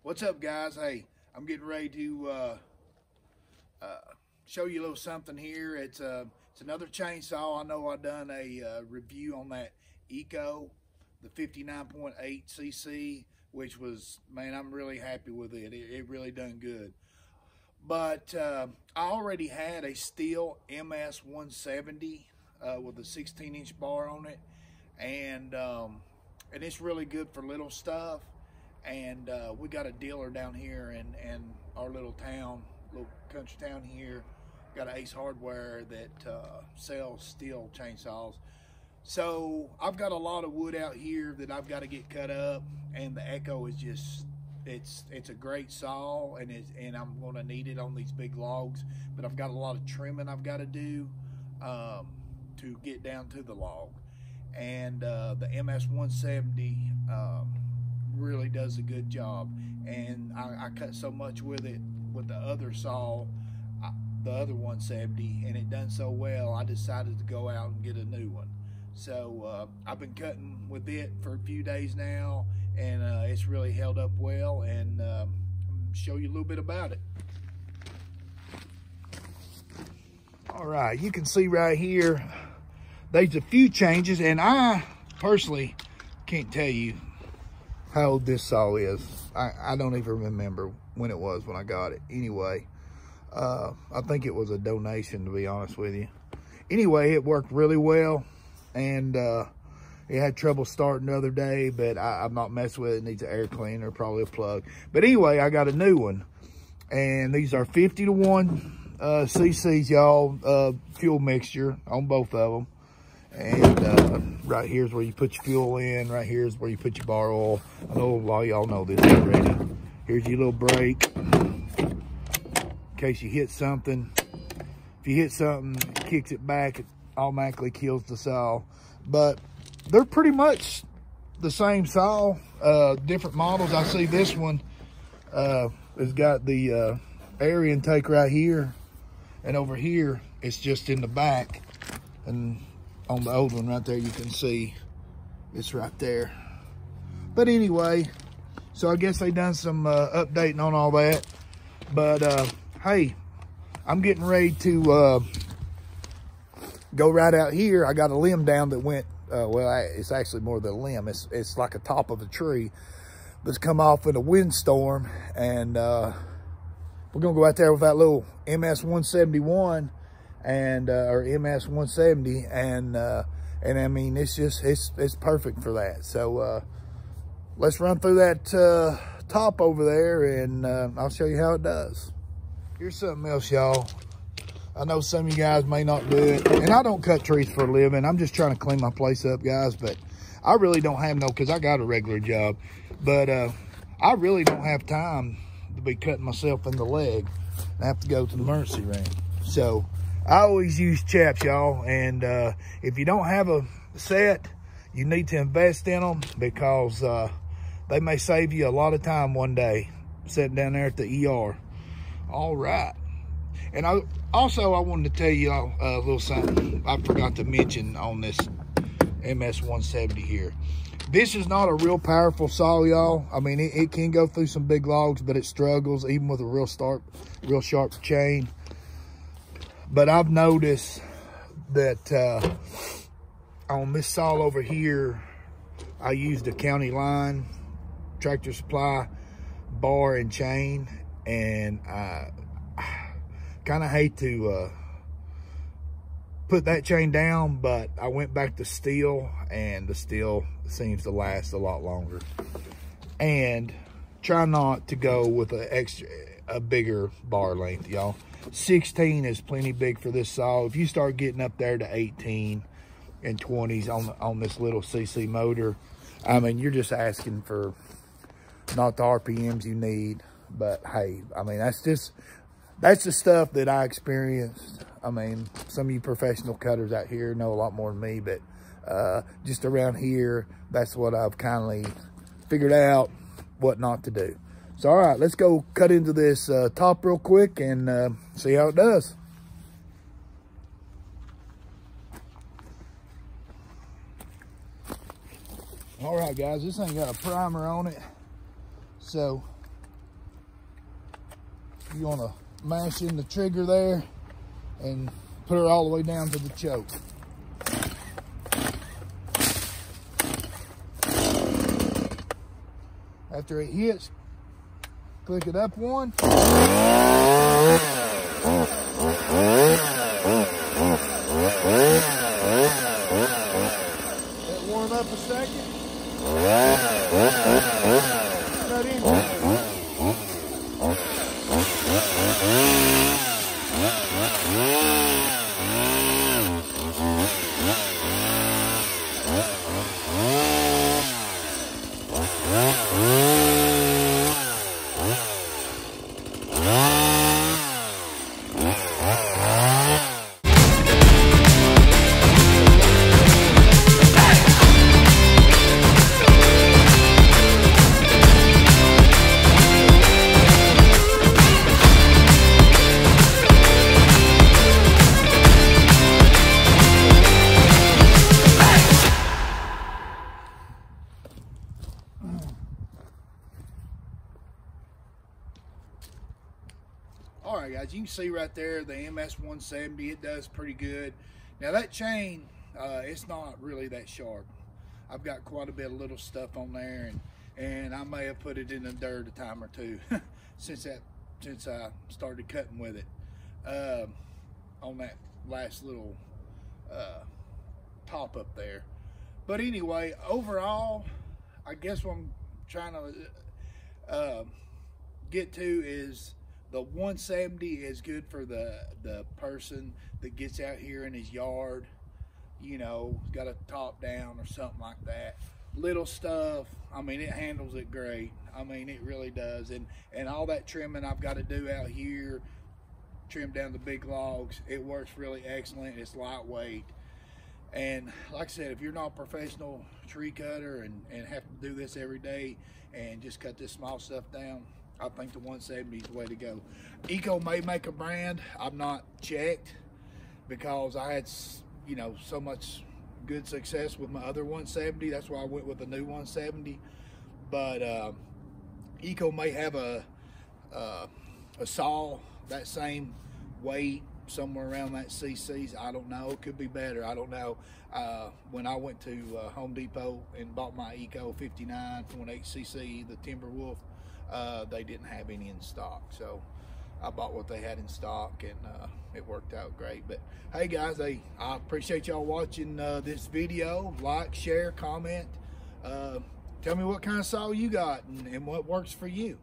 What's up, guys? Hey, I'm getting ready to show you a little something here. It's another chainsaw. I know I've done a review on that Eco, the 59.8 cc, which was, man, I'm really happy with it. It really done good. But I already had a Stihl MS 170 with a 16-inch bar on it, and it's really good for little stuff. And we got a dealer down here in our little town, little country town here. Got an Ace Hardware that sells Stihl chainsaws. So I've got a lot of wood out here that I've got to get cut up, and the Echo is just, it's a great saw, and I'm going to need it on these big logs. But I've got a lot of trimming I've got to do to get down to the log. And the MS 170 really does a good job, and I cut so much with it with the other saw, the other 170, and it done so well I decided to go out and get a new one. So I've been cutting with it for a few days now, and it's really held up well, and show you a little bit about it. All right, you can see right here there's a few changes, and I personally can't tell you how old this saw is. I don't even remember when it was when I got it. Anyway, I think it was a donation, to be honest with you. Anyway, it worked really well, and it had trouble starting the other day, but I'm not messing with it. It needs an air cleaner, probably a plug. But anyway, I got a new one, and these are 50 to 1 cc's, y'all, fuel mixture on both of them. And right here's where you put your fuel in. Right here's where you put your bar oil. I know a lot of y'all know this already. Here's your little brake in case you hit something. If you hit something, it kicks it back, it automatically kills the saw. But they're pretty much the same saw, different models. I see this one has got the air intake right here, and over here it's just in the back. And on the old one right there, you can see it's right there. But anyway, so I guess they done some updating on all that. But hey, I'm getting ready to go right out here. I got a limb down that went, well, it's actually more than a limb. It's like a top of a tree that's come off in a windstorm. And we're gonna go out there with that little MS 171 and or MS 170, and I mean, it's perfect for that. So let's run through that top over there, and I'll show you how it does. Here's something else, y'all. I know some of you guys may not do it, and I don't cut trees for a living. I'm just trying to clean my place up, guys, but I really don't have no, because I got a regular job, but I really don't have time to be cutting myself in the leg. I have to go to the emergency room. So I always use chaps, y'all, and if you don't have a set, you need to invest in them, because they may save you a lot of time one day sitting down there at the ER. All right. And I wanted to tell you a little something I forgot to mention on this MS 170 here. This is not a real powerful saw, y'all. I mean, it can go through some big logs, but it struggles even with a real sharp chain. But I've noticed that on this saw over here, I used a county line, Tractor Supply bar and chain, and I kind of hate to put that chain down, but I went back to Stihl, and the Stihl seems to last a lot longer. And try not to go with a bigger bar length, y'all. 16 is plenty big for this saw. If you start getting up there to 18 and 20s on this little CC motor, I mean, you're just asking for not the RPMs you need. But hey, I mean, that's the stuff that I experienced. I mean, some of you professional cutters out here know a lot more than me, but just around here, that's what I've kindly figured out what not to do. So, all right, let's go cut into this top real quick and see how it does. All right, guys, this thing got a primer on it. So You want to mash in the trigger there and put her all the way down to the choke. After it hits, click it up one. Let it warm up a second. Cut into it. All right, guys, you can see right there the MS 170. It does pretty good. Now that chain, it's not really that sharp. I've got quite a bit of little stuff on there, and I may have put it in the dirt a time or two since I started cutting with it on that last little top up there. But anyway, overall, I guess what I'm trying to get to is the 170 is good for the person that gets out here in his yard, you know, got a top down or something like that. Little stuff, I mean, it handles it great. I mean, it really does. And all that trimming I've got to do out here, trim down the big logs, it works really excellent. It's lightweight. And like I said, if you're not a professional tree cutter and have to do this every day and just cut this small stuff down, I think the 170 is the way to go. Eco may make a brand. I've not checked because I had, you know, so much good success with my other 170. That's why I went with the new 170. But Eco may have a saw that same weight, somewhere around that CCs. I don't know. It could be better. I don't know. When I went to Home Depot and bought my Eco 59.8cc, the Timberwolf, they didn't have any in stock, so I bought what they had in stock, and it worked out great. But hey guys, I appreciate y'all watching this video. Like, share, comment, tell me what kind of saw you got and what works for you.